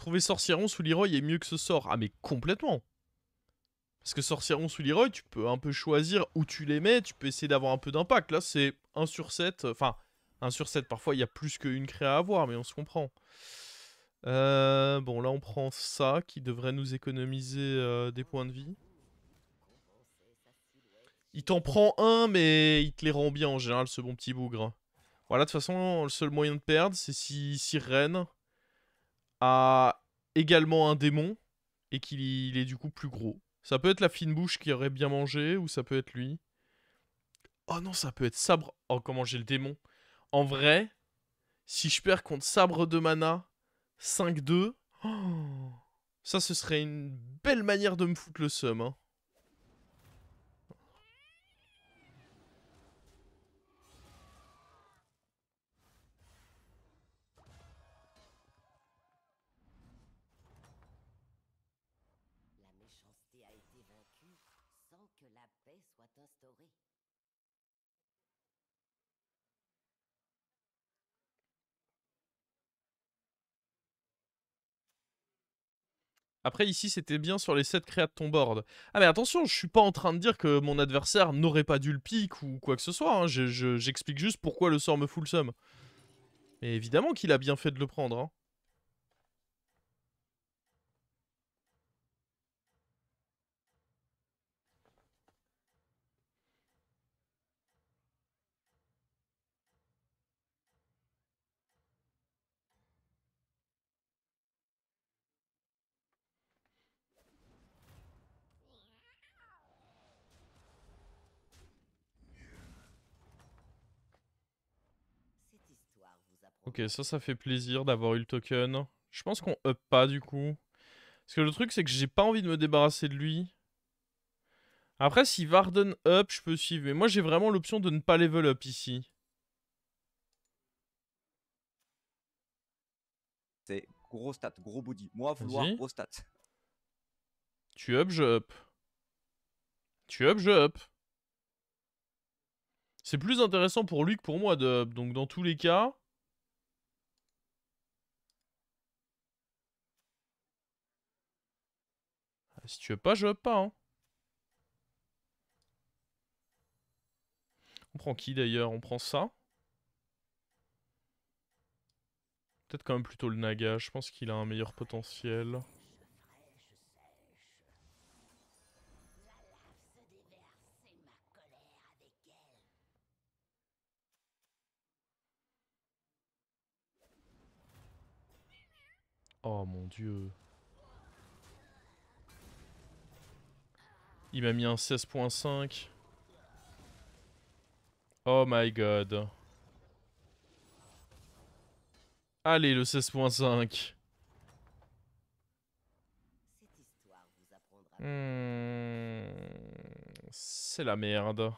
trouvé Sorcieron sous Leroy est mieux que ce sort. Ah mais complètement. Parce que Sorcieron sous Leroy, tu peux un peu choisir où tu les mets, tu peux essayer d'avoir un peu d'impact. Là c'est 1 sur 7, enfin 1 sur 7, parfois il y a plus qu'une créa à avoir, mais on se comprend. Bon là on prend ça, qui devrait nous économiser des points de vie. Il t'en prend un, mais il te les rend bien en général, ce bon petit bougre. Voilà, de toute façon, le seul moyen de perdre, c'est si Ren a également un démon et qu'il est du coup plus gros. Ça peut être la fine bouche qui aurait bien mangé, ou ça peut être lui. Oh non, ça peut être sabre. Oh, comment j'ai le démon. En vrai, si je perds contre sabre de mana, 5-2, oh, ça ce serait une belle manière de me foutre le seum. Hein. La méchanceté a été vaincue sans que la paix soit instaurée. Après, ici, c'était bien sur les 7 créas de ton board. Ah, mais attention, je suis pas en train de dire que mon adversaire n'aurait pas dû le pique ou quoi que ce soit. Hein. J'explique juste pourquoi le sort me fout le seum. Mais évidemment qu'il a bien fait de le prendre. Hein. Cette histoire vous Ok, apprendra ça fait plaisir d'avoir eu le token. Je pense qu'on up pas du coup. Parce que le truc, c'est que j'ai pas envie de me débarrasser de lui. Après, si Varden up, je peux suivre. Mais moi, j'ai vraiment l'option de ne pas level up ici. C'est gros stat, gros body. Moi, vouloir Vas-y. gros stat. Tu up, je up. Tu up, je up. C'est plus intéressant pour lui que pour moi de up. Donc, dans tous les cas... Si tu veux pas, je up pas. Hein. On prend qui d'ailleurs? On prend ça? Peut-être quand même plutôt le Naga. Je pense qu'il a un meilleur potentiel. Oh mon dieu. Il m'a mis un 16.5. Oh my god. Allez, le 16.5. Cette histoire vous apprendra C'est la merde.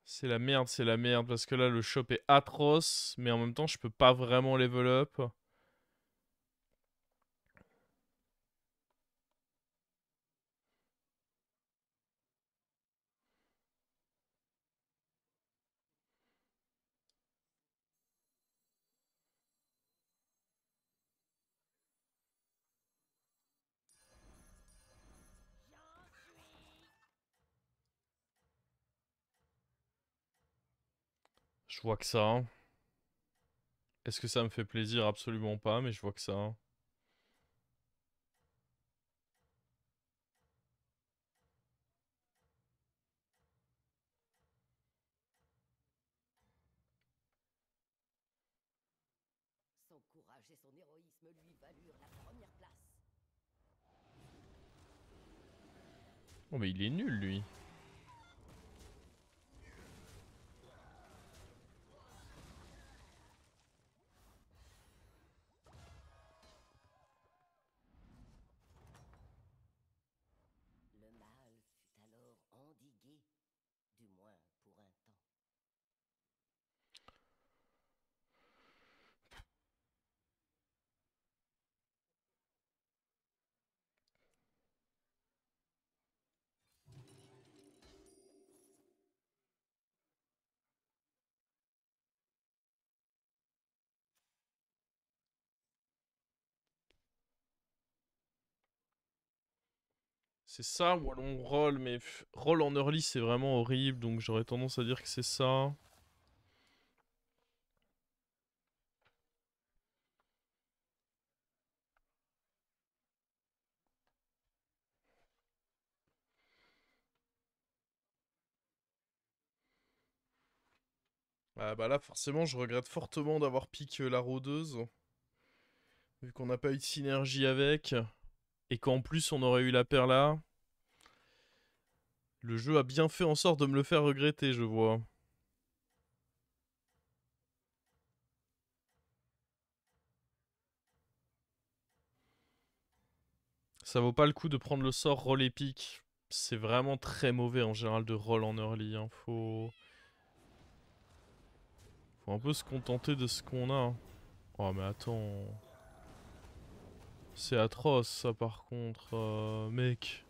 C'est la merde, parce que là, le shop est atroce, mais en même temps, je peux pas vraiment level up. Je vois que ça. Hein. Est-ce que ça me fait plaisir? Absolument pas, mais je vois que ça. Hein. son courage et son héroïsme lui valurent la première place. Oh, mais il est nul, lui. Le mal fut alors endigué, du moins pour un temps. C'est ça ou alors on roll, mais roll en early c'est vraiment horrible, donc j'aurais tendance à dire que c'est ça. Ah bah là forcément je regrette fortement d'avoir piqué la rôdeuse, vu qu'on n'a pas eu de synergie avec, et qu'en plus on aurait eu la paire là. Le jeu a bien fait en sorte de me le faire regretter, je vois. Ça vaut pas le coup de prendre le sort roll épique. C'est vraiment très mauvais en général de roll en early. Hein. Faut un peu se contenter de ce qu'on a. Hein. Oh mais attends. C'est atroce ça par contre. Mec.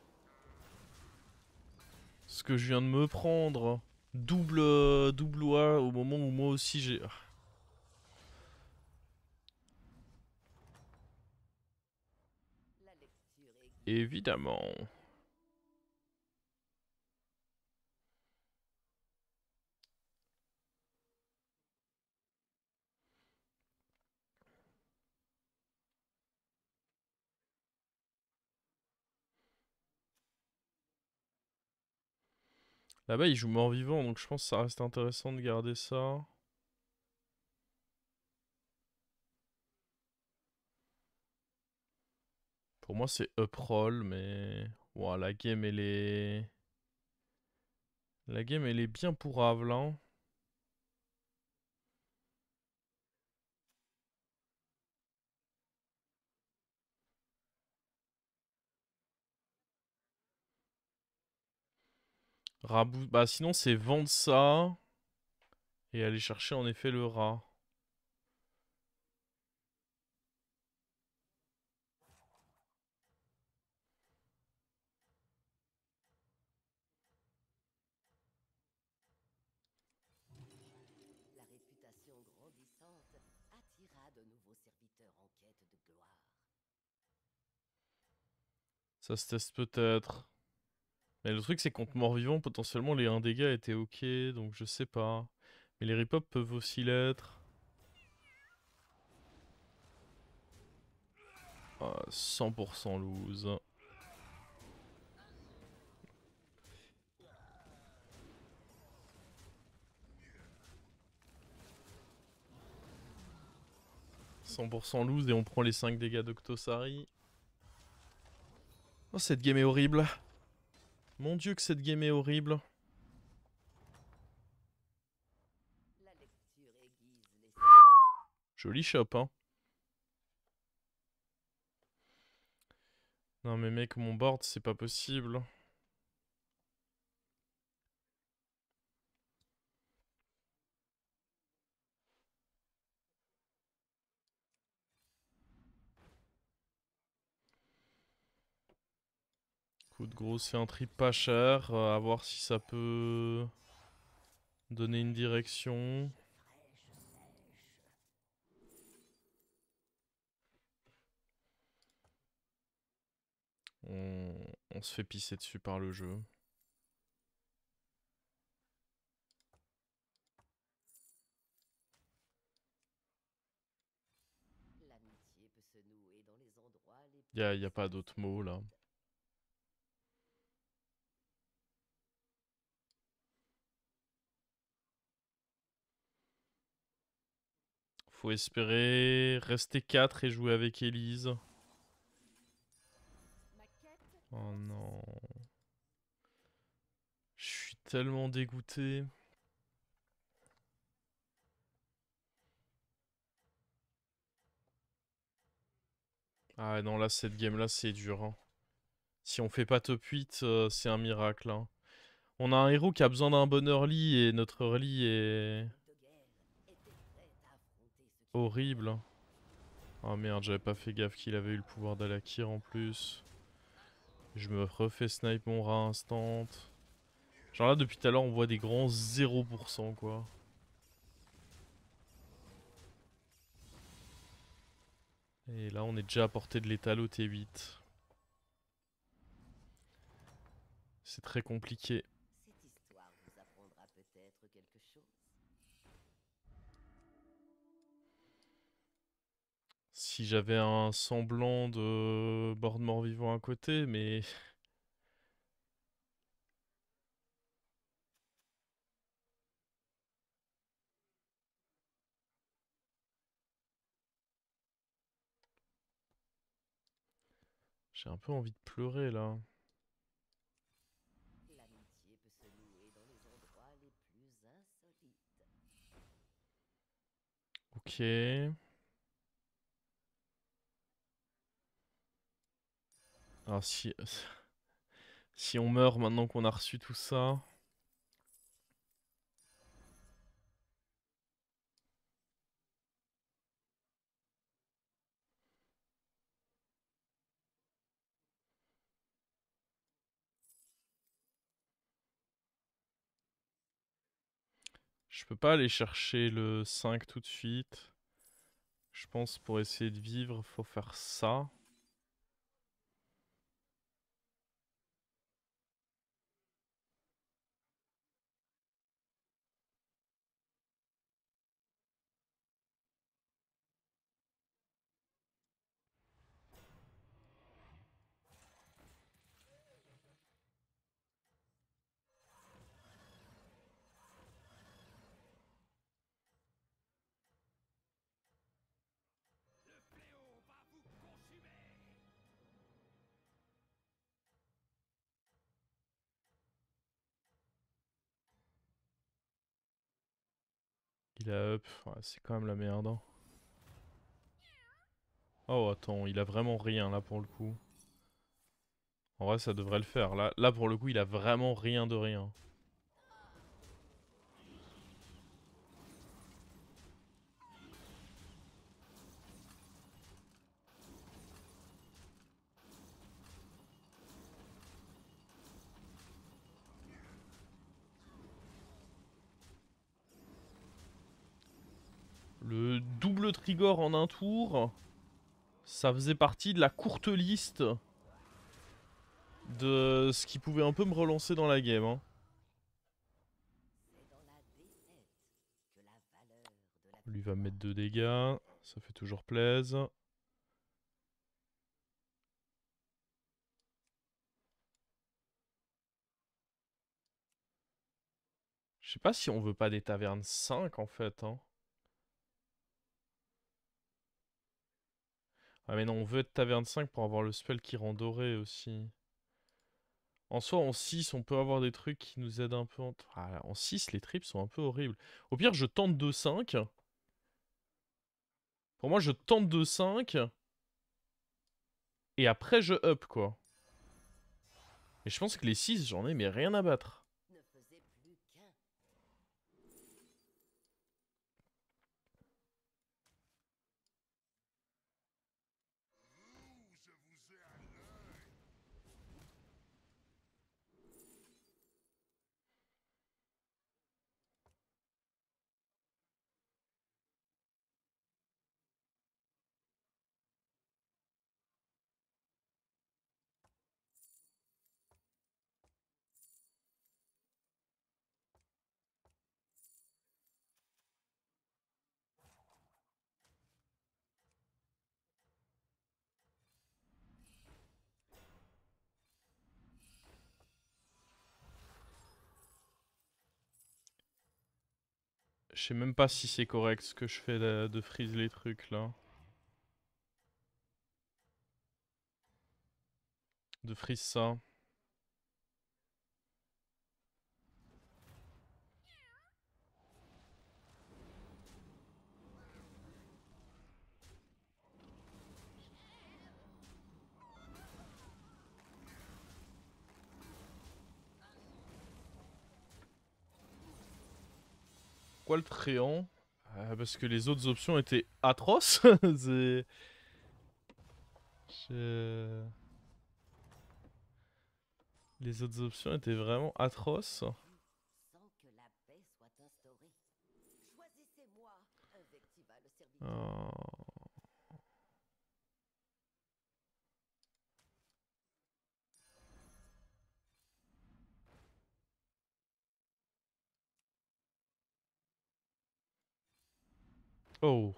Ce que je viens de me prendre. Double OA au moment où moi aussi j'ai... La lecture aiguise. Évidemment. Là-bas il joue mort-vivant donc je pense que ça reste intéressant de garder ça. Pour moi c'est up-roll mais... Ouah, la game elle est... La game elle est bien pourrave là. Hein. Rabou... Bah sinon c'est vendre ça et aller chercher en effet le rat. La réputation grandissante attira de nouveaux serviteurs en quête de gloire. Ça se teste peut-être. Mais le truc c'est contre mort-vivant potentiellement les 1 dégâts étaient ok donc je sais pas. Mais les rip-up peuvent aussi l'être. 100% lose. « 100% lose et on prend les 5 dégâts d'Octosari. Oh cette game est horrible. Mon dieu que cette game est horrible. La lecture aiguise les Joli shop hein. Non mais mec mon board c'est pas possible. Coup de grossier un trip pas cher, à voir si ça peut donner une direction. On se fait pisser dessus par le jeu. L'amitié peut se nouer dans les endroits les plus... Y a pas d'autres mots là. Faut espérer rester 4 et jouer avec Elise. Ma quête Oh non. Je suis tellement dégoûté. Ah non là cette game là c'est dur. Hein. Si on fait pas top 8 c'est un miracle. Hein. On a un héros qui a besoin d'un bon early et notre early est de guerre était prête à affronter ce qui... horrible. Oh merde j'avais pas fait gaffe qu'il avait eu le pouvoir d'Alakir en plus. Je me refais snipe mon rat instant. Genre là depuis tout à l'heure on voit des grands 0% quoi. Et là on est déjà à portée de l'étal au T8. C'est très compliqué. Cette histoire vous apprendra peut-être quelque chose. Si j'avais un semblant de bord de mort-vivant à côté, mais... J'ai un peu envie de pleurer, là. L'amitié peut se nouer dans les endroits les plus insolites. Ok. Alors si... si on meurt maintenant qu'on a reçu tout ça... Je peux pas aller chercher le 5 tout de suite. Je pense pour essayer de vivre, faut faire ça. Il a up. Ouais, c'est quand même la merde, hein. Oh attends, il a vraiment rien là pour le coup. En vrai ça devrait le faire. Là pour le coup il a vraiment rien de rien. Le double Trigor en un tour, ça faisait partie de la courte liste de ce qui pouvait un peu me relancer dans la game, hein. C'est dans la défaite que la valeur de la Lui va me mettre 2 victoire dégâts, ça fait toujours plaisir. Je sais pas si on veut pas des tavernes 5 en fait, hein. Ah mais non, on veut être taverne 5 pour avoir le spell qui rend doré aussi. En soi, en 6, on peut avoir des trucs qui nous aident un peu. Ah, en 6, les trips sont un peu horribles. Au pire, je tente 2-5. Pour moi, je tente 2-5. Et après, je up, quoi. Et je pense que les 6, j'en ai mais rien à battre. ne faisait plus qu'un. Je sais même pas si c'est correct ce que je fais de freeze les trucs, là. De freeze ça. Pourquoi le tréant? Parce que les autres options étaient atroces. C'est... Je- Les autres options étaient vraiment atroces. Sans que la paix soit instaurée. Choisissez-moi, invectiva le serviteur. Oh. Oh.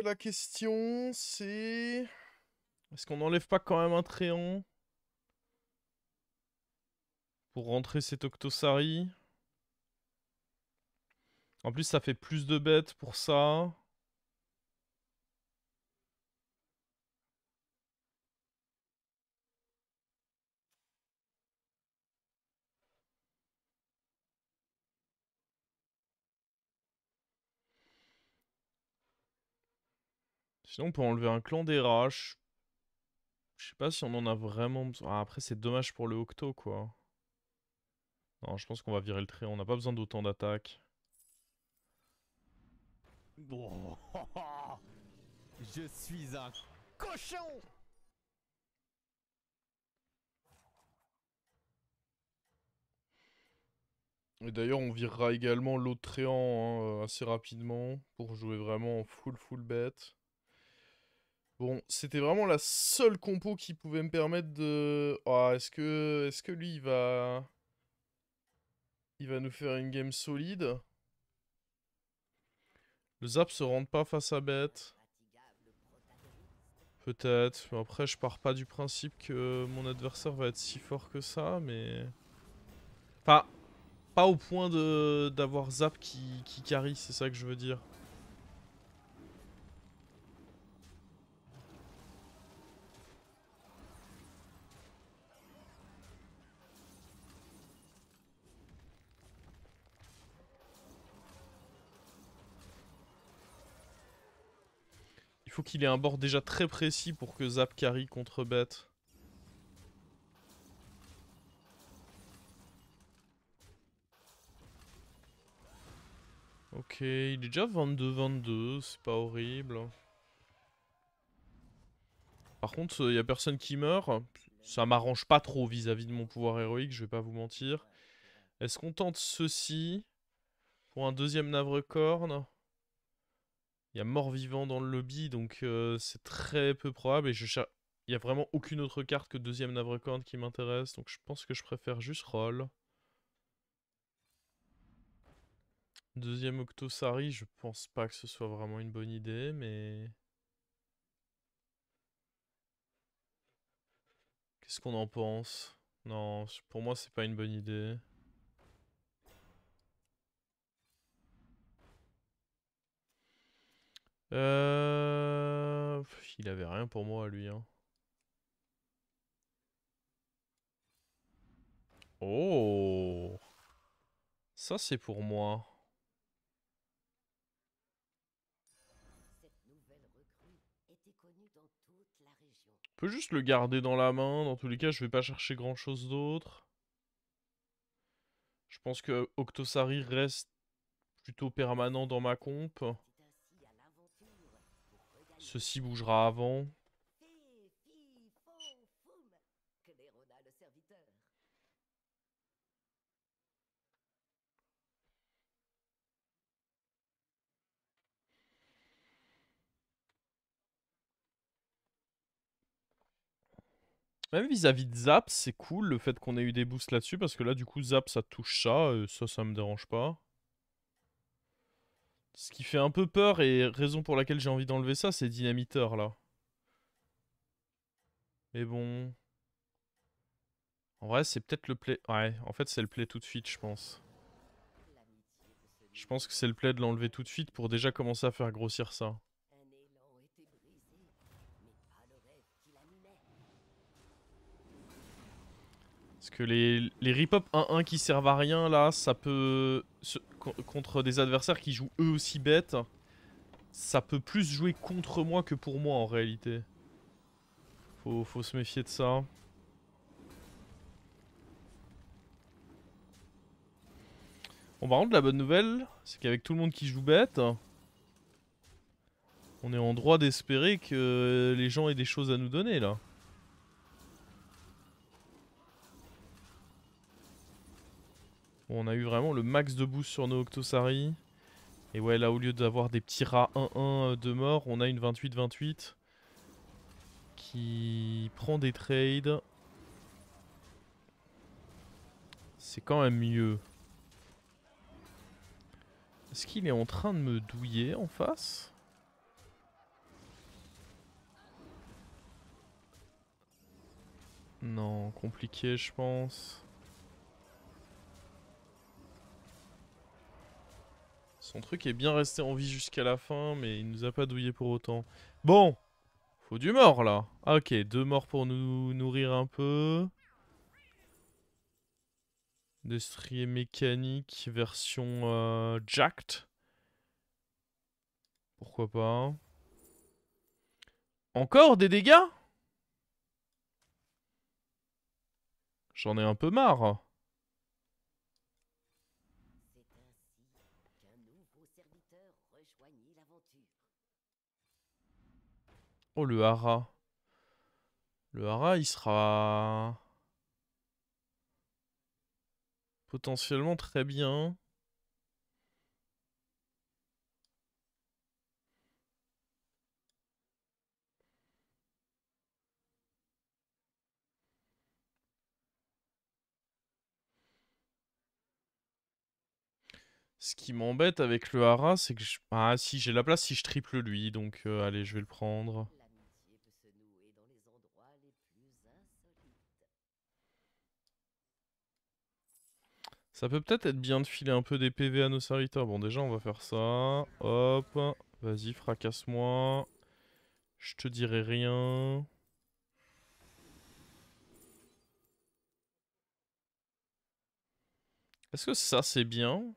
La question c'est... Est-ce qu'on n'enlève pas quand même un Tréant pour rentrer cet Octosari? En plus ça fait plus de bêtes pour ça. Sinon on peut enlever un clan des rats. Je sais pas si on en a vraiment besoin. Ah, après c'est dommage pour le Octo quoi. Non, je pense qu'on va virer le Tréant. On n'a pas besoin d'autant d'attaques. Oh, je suis un cochon. Et d'ailleurs, on virera également l'autre Tréant hein, assez rapidement pour jouer vraiment en full bête. Bon, c'était vraiment la seule compo qui pouvait me permettre de... Ah, est-ce que lui, il va nous faire une game solide? Le Zap se rend pas face à bête. Peut-être, mais après je pars pas du principe que mon adversaire va être si fort que ça, mais... Enfin, pas au point d'avoir Zap qui carry, c'est ça que je veux dire. Il faut qu'il ait un board déjà très précis pour que Zap carry contre bête. Ok, il est déjà 22-22, c'est pas horrible. Par contre, il y a personne qui meurt. Ça m'arrange pas trop vis-à-vis de mon pouvoir héroïque, je vais pas vous mentir. Est-ce qu'on tente ceci pour un deuxième Navrecorn? Il y a mort-vivant dans le lobby, donc c'est très peu probable. Et il y a vraiment aucune autre carte que deuxième Navrecorn qui m'intéresse, donc je pense que je préfère juste roll. Deuxième Octosari, je pense pas que ce soit vraiment une bonne idée, mais... Qu'est-ce qu'on en pense? Non, pour moi c'est pas une bonne idée. Il avait rien pour moi lui hein. Oh, ça c'est pour moi. Cette nouvelle recrue était connue dans toute la région. On peut juste le garder dans la main. Dans tous les cas, je vais pas chercher grand chose d'autre. Je pense que Octosari reste plutôt permanent dans ma comp. C'est ainsi à l'aventure pour regagner Ceci bougera avant. Fé, fi, fon, foum, que dérôda le serviteur. Même vis-à-vis de Zap, c'est cool le fait qu'on ait eu des boosts là-dessus. Parce que là, du coup, Zap, ça touche ça. Ça me dérange pas. Ce qui fait un peu peur et raison pour laquelle j'ai envie d'enlever ça, c'est Dynamiteur là. Mais bon... En vrai, c'est peut-être le play... Ouais, en fait, c'est le play tout de suite, je pense. L'amitié de ce Je pense que c'est le play de l'enlever tout de suite pour déjà commencer à faire grossir ça. un élan était brisé, mais pas le rêve qui l'animait. Parce que les rip-up 1-1 qui servent à rien, là, ça peut... contre des adversaires qui jouent eux aussi bêtes, ça peut plus jouer contre moi que pour moi, en réalité. Faut se méfier de ça. Bon, par contre, la bonne nouvelle, c'est qu'avec tout le monde qui joue bête, On est en droit d'espérer que les gens aient des choses à nous donner là. Bon, on a eu vraiment le max de boost sur nos Octosari. Et ouais, là, au lieu d'avoir des petits rats 1-1 de mort, on a une 28-28 qui prend des trades. C'est quand même mieux. Est-ce qu'il est en train de me douiller en face? Non, compliqué, je pense. Son truc est bien resté en vie jusqu'à la fin, mais il nous a pas douillé pour autant. Bon, faut du mort là. Ah, ok, 2 morts pour nous nourrir un peu. Destrier mécanique version jacked. Pourquoi pas. Encore des dégâts? J'en ai un peu marre. C'est ainsi qu'un nouveau serviteur rejoignit l'aventure. Oh, le hara. Le hara, il sera potentiellement très bien. Ce qui m'embête avec le hara, c'est que ah si, j'ai la place si je triple lui, donc allez, je vais le prendre. L'amitié peut se nouer dans les endroits les plus insolites. Ça peut peut-être être bien de filer un peu des PV à nos serviteurs. Bon, déjà, on va faire ça. Hop. Vas-y, fracasse-moi. Je te dirai rien. Est-ce que ça, c'est bien?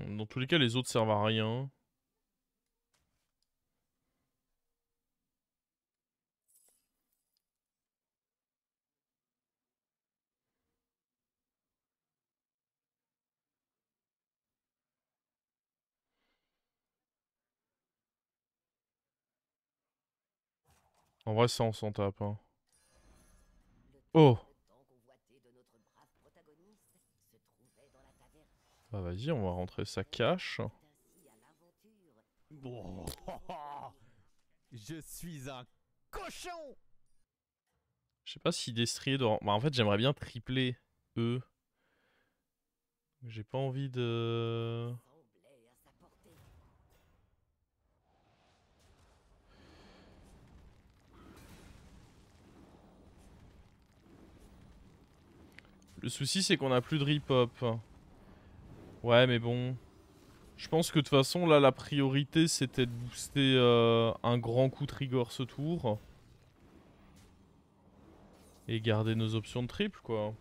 Dans tous les cas, les autres servent à rien. En vrai, ça, on s'en tape. Hein. Le Oh! trône tant convoité de notre brave protagoniste se trouvait dans la taverne. Bah vas-y, on va rentrer sa cache. Ainsi à l'aventure. Bon, je suis un cochon. Je sais pas si Destrier doit... Bah en fait, j'aimerais bien tripler eux. J'ai pas envie de... Semblait à sa portée. Le souci, c'est qu'on a plus de rip-hop. Ouais, mais bon... Je pense que de toute façon, là, la priorité, c'était de booster un grand coup trigger ce tour. Et garder nos options de triple, quoi.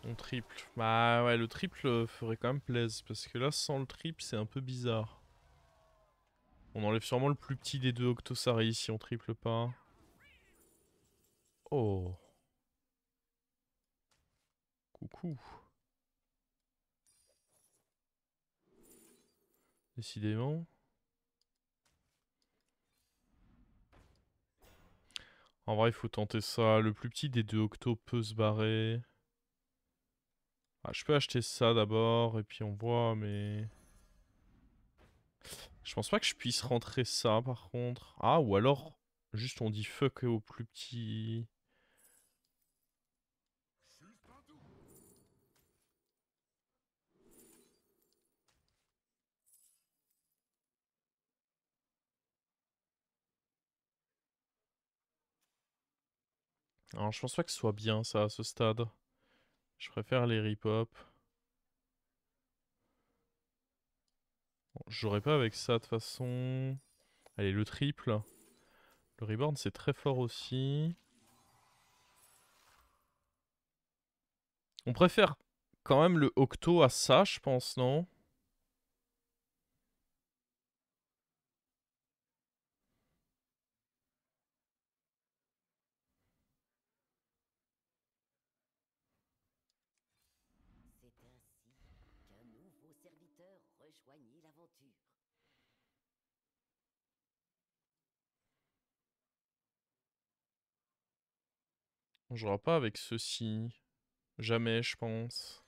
On triple. Bah ouais, le triple ferait quand même plaisir. Parce que là, sans le triple, c'est un peu bizarre. On enlève sûrement le plus petit des deux Octosari si on triple pas. Oh. Coucou. Décidément. En vrai, il faut tenter ça. Le plus petit des deux Octos peut se barrer. Ah, je peux acheter ça d'abord et puis on voit, mais... Je pense pas que je puisse rentrer ça par contre. Ah, ou alors, juste on dit fuck au plus petit. Alors, je pense pas que ce soit bien ça à ce stade. Je préfère les rip-hop. J'aurais pas avec ça de toute façon. Allez, le triple. Le reborn, c'est très fort aussi. On préfère quand même le Octo à ça, je pense, non? C'est ainsi qu'un nouveau serviteur rejoignit l'aventure. On jouera pas avec ceci. Jamais, je pense.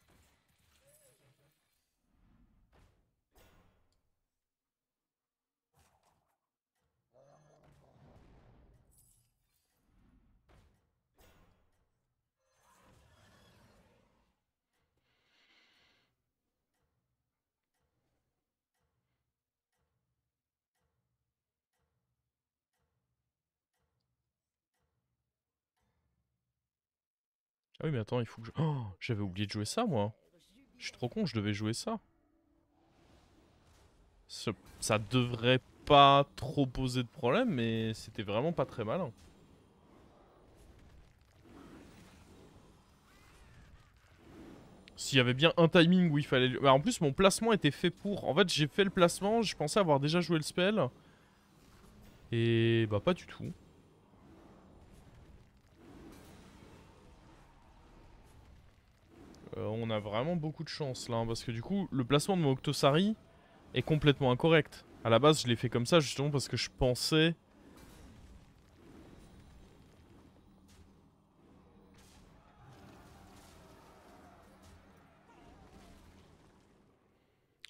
Ah oui, mais attends, il faut que je... Oh, j'avais oublié de jouer ça, moi. Je suis trop con, je devais jouer ça. Ça devrait pas trop poser de problème, mais c'était vraiment pas très malin. S'il y avait bien un timing où il fallait... Bah, en plus, mon placement était fait pour... En fait, j'ai fait le placement, je pensais avoir déjà joué le spell. Et bah pas du tout. On a vraiment beaucoup de chance là, hein, parce que du coup, le placement de mon Octosari est complètement incorrect. À la base, je l'ai fait comme ça justement parce que je pensais...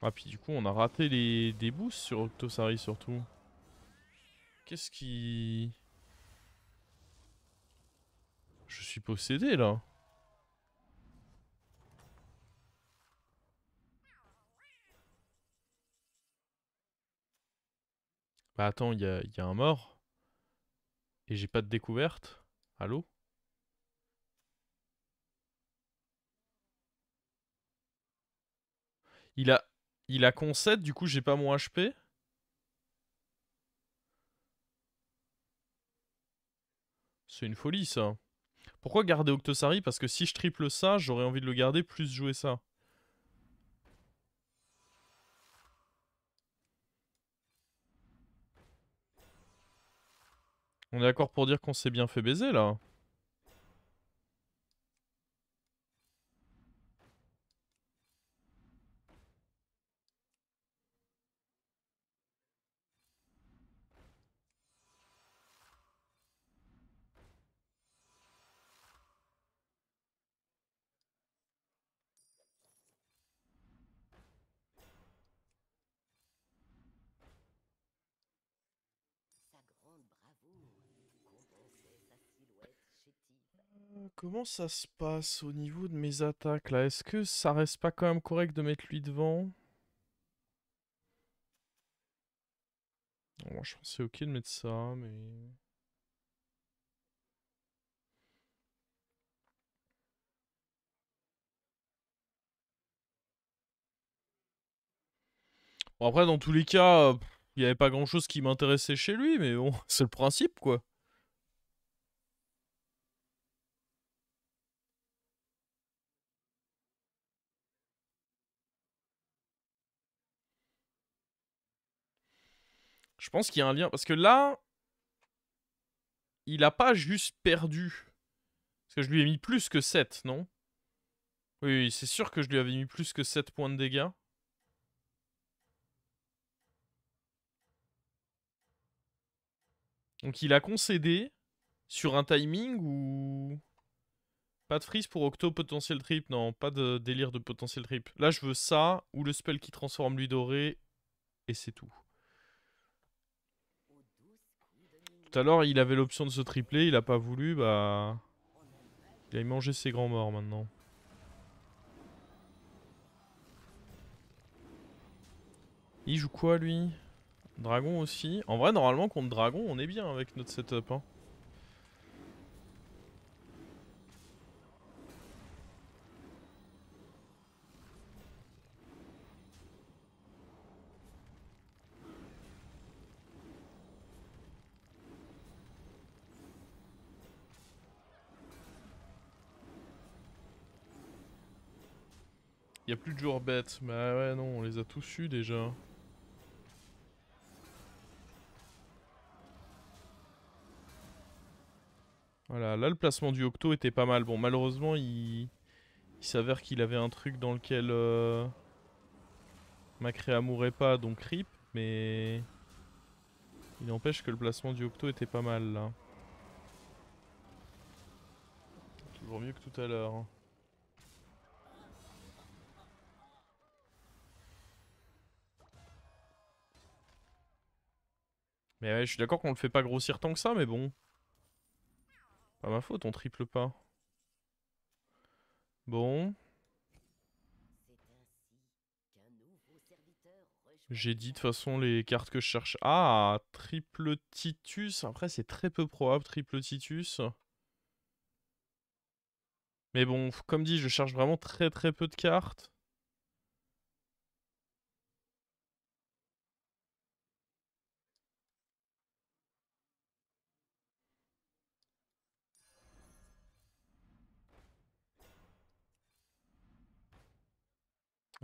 Ah, puis du coup, on a raté des boosts sur Octosari surtout. Qu'est-ce qui... Je suis possédé là. Bah attends, il y a un mort. Et j'ai pas de découverte. Allô? Il a... Il a concède, du coup j'ai pas mon HP. C'est une folie ça. Pourquoi garder Octosari? Parce que si je triple ça, j'aurais envie de le garder plus jouer ça. On est d'accord pour dire qu'on s'est bien fait baiser là. Sa grande bravoure compensait sa silhouette chétive. Comment ça se passe au niveau de mes attaques là? Est-ce que ça reste pas quand même correct de mettre lui devant? Moi je pense que c'est ok de mettre ça, mais... Bon après dans tous les cas, il y avait pas grand chose qui m'intéressait chez lui, mais bon, c'est le principe quoi. Je pense qu'il y a un lien, parce que là, il a pas juste perdu. Parce que je lui ai mis plus que 7, non? Oui, oui, c'est sûr que je lui avais mis plus que 7 points de dégâts. Donc il a concédé sur un timing où... Pas de freeze pour Octo potentiel trip, non, pas de délire de potentiel trip. Là je veux ça, ou le spell qui transforme lui doré, et c'est tout. Aux douces coups de Tout à minuit, l'heure il avait l'option de se tripler, il a pas voulu, bah... on aimerait Il a mangé ses grands morts maintenant. Il joue quoi lui? Dragon aussi. En vrai normalement contre Dragon on est bien avec notre setup hein. y a plus de joueurs bêtes. Bah ouais, non, on les a tous eus déjà. Voilà, là le placement du Octo était pas mal. Bon, malheureusement, il s'avère qu'il avait un truc dans lequel Macréa mourrait pas, donc rip, mais il n'empêche que le placement du Octo était pas mal là. Toujours mieux que tout à l'heure. Mais ouais, je suis d'accord qu'on le fait pas grossir tant que ça, mais bon. Pas ma faute, on triple pas. Bon. C'est ainsi qu'un nouveau serviteur rejoint J'ai le dit de toute service. façon les cartes que je cherche. Ah, triple Titus. Après, c'est très peu probable, triple Titus. Mais bon, comme dit, je cherche vraiment très peu de cartes.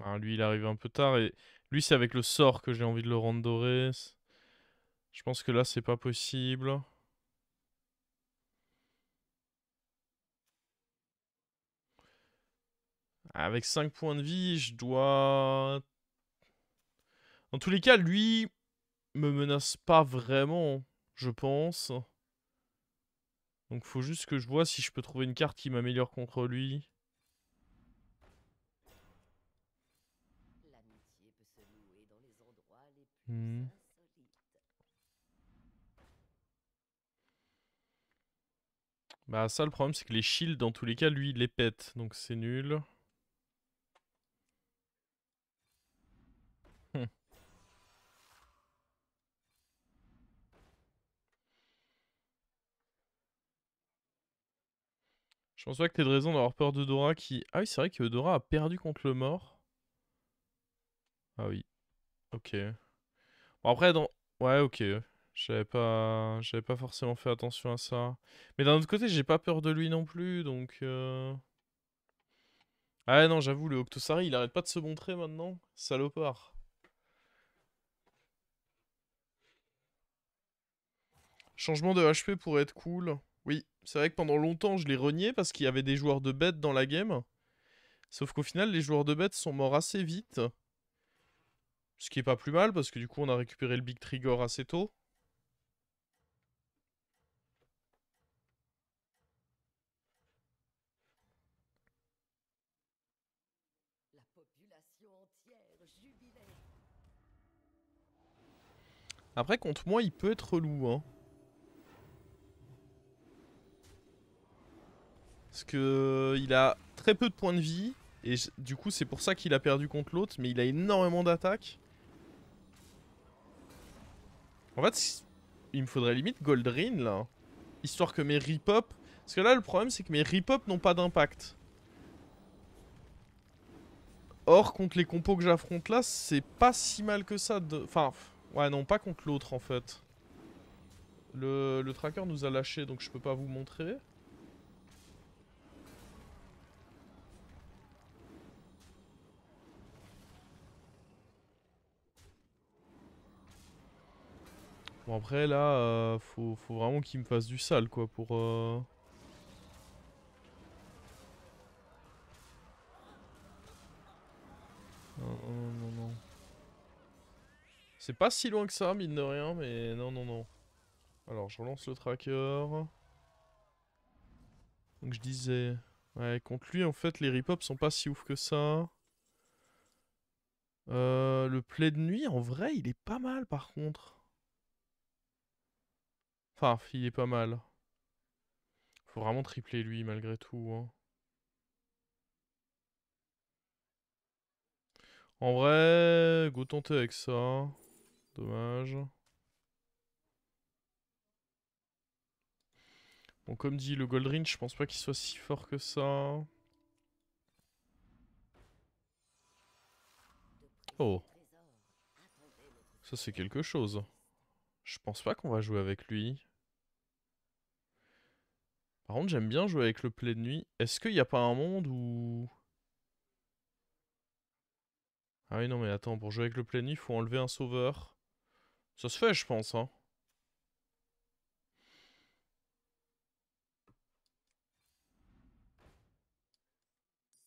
Ah, lui, il arrive un peu tard et lui, c'est avec le sort que j'ai envie de le rendre doré. Je pense que là, c'est pas possible. Avec 5 points de vie, je dois... Dans tous les cas, lui me menace pas vraiment, je pense. Donc faut juste que je vois si je peux trouver une carte qui m'améliore contre lui. L'amitié peut se nouer dans les endroits les plus Hmm. insolites. Bah ça, le problème, c'est que les shields, dans tous les cas, lui, il les pète. Donc c'est nul. Hmm. Je pense pas que t'aies de raison d'avoir peur de Dora qui... Ah oui, c'est vrai que Dora a perdu contre le mort. Ah oui, ok. Bon après, dans... Ouais, ok. J'avais pas forcément fait attention à ça. Mais d'un autre côté, j'ai pas peur de lui non plus, donc... Ah non, j'avoue, le Octosari, il arrête pas de se montrer maintenant. Salopard. Changement de HP pourrait être cool. Oui, c'est vrai que pendant longtemps, je l'ai renié parce qu'il y avait des joueurs de bêtes dans la game. Sauf qu'au final, les joueurs de bêtes sont morts assez vite. Ce qui est pas plus mal parce que du coup, on a récupéré le Big Trigger assez tôt. La population entière jubilait. Après, contre moi, il peut être relou, hein. Parce que il a très peu de points de vie. Et du coup, c'est pour ça qu'il a perdu contre l'autre. Mais il a énormément d'attaques. En fait, il me faudrait limite Goldrin, là. Histoire que mes rip-up... Parce que là, le problème, c'est que mes rip-up n'ont pas d'impact. Or, contre les compos que j'affronte là, c'est pas si mal que ça. Enfin, ouais, non, pas contre l'autre, en fait. Le tracker nous a lâché, donc je peux pas vous montrer. Bon, après, là, faut vraiment qu'il me fasse du sale, quoi, pour... Non, non, non, non. C'est pas si loin que ça, mine de rien, mais non, non, non. Alors, je relance le tracker. Donc, je disais... Ouais, contre lui, en fait, les rip-up sont pas si ouf que ça. Le play de nuit, en vrai, il est pas mal, par contre. Enfin, il est pas mal. Faut vraiment tripler lui, malgré tout, hein. En vrai, go tenter avec ça. Dommage. Bon, comme dit, le Goldrin, je pense pas qu'il soit si fort que ça. Oh, ça c'est quelque chose. Je pense pas qu'on va jouer avec lui. Par contre, j'aime bien jouer avec le play de nuit. Est-ce qu'il n'y a pas un monde où... Ah oui, non, mais attends, pour jouer avec le plein nuit, il faut enlever un sauveur. Ça se fait, je pense, hein.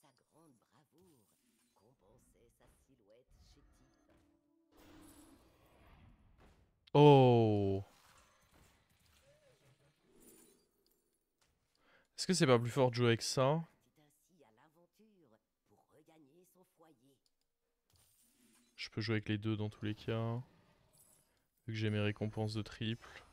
Sa grande bravoure compensait sa silhouette chétive. Oh! Est-ce que c'est pas plus fort de jouer avec ça? Partit ainsi à l'aventure pour regagner son foyer. Je peux jouer avec les deux dans tous les cas. Vu que j'ai mes récompenses de triple.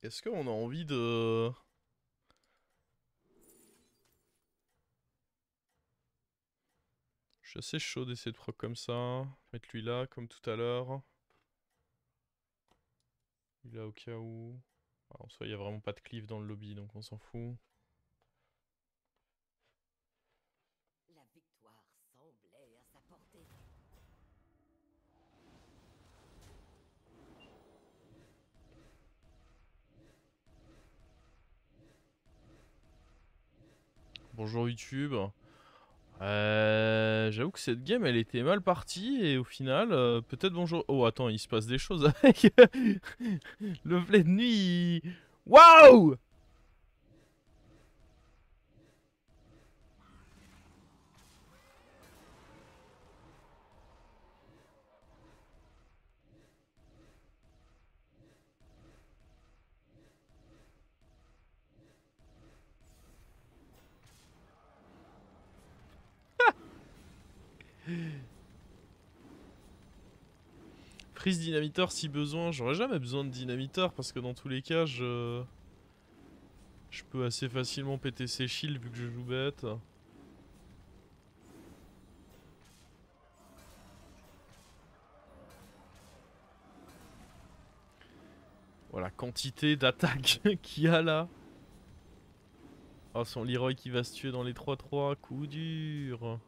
Est-ce qu'on a envie de... Je suis assez chaud d'essayer de proc comme ça. Mettre lui là, comme tout à l'heure. Lui là au cas où. En soi, il n'y a vraiment pas de cleave dans le lobby, donc on s'en fout. La victoire semblait à sa portée. Bonjour YouTube. J'avoue que cette game elle était mal partie et au final, peut-être bonjour. Oh, attends, il se passe des choses avec le plein de nuit. Waouh! Prise dynamiteur si besoin. J'aurais jamais besoin de dynamiteur parce que dans tous les cas, je peux assez facilement péter ses shields vu que je joue bête. Voilà, quantité d'attaque qu'il y a là. Oh, son Leroy qui va se tuer dans les 3-3. Coup dur.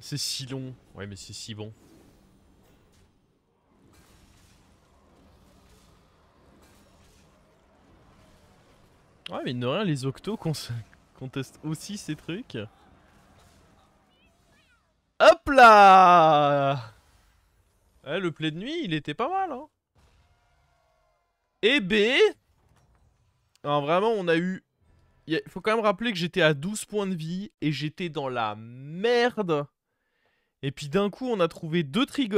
C'est si long. Ouais, mais c'est si bon. Ouais, mais de rien, les octos contestent aussi ces trucs. Hop là! Ouais, le play de nuit, il était pas mal, hein. Et B... Alors vraiment, on a eu... Il faut quand même rappeler que j'étais à 12 points de vie et j'étais dans la merde. Et puis d'un coup, on a trouvé 2 triggers.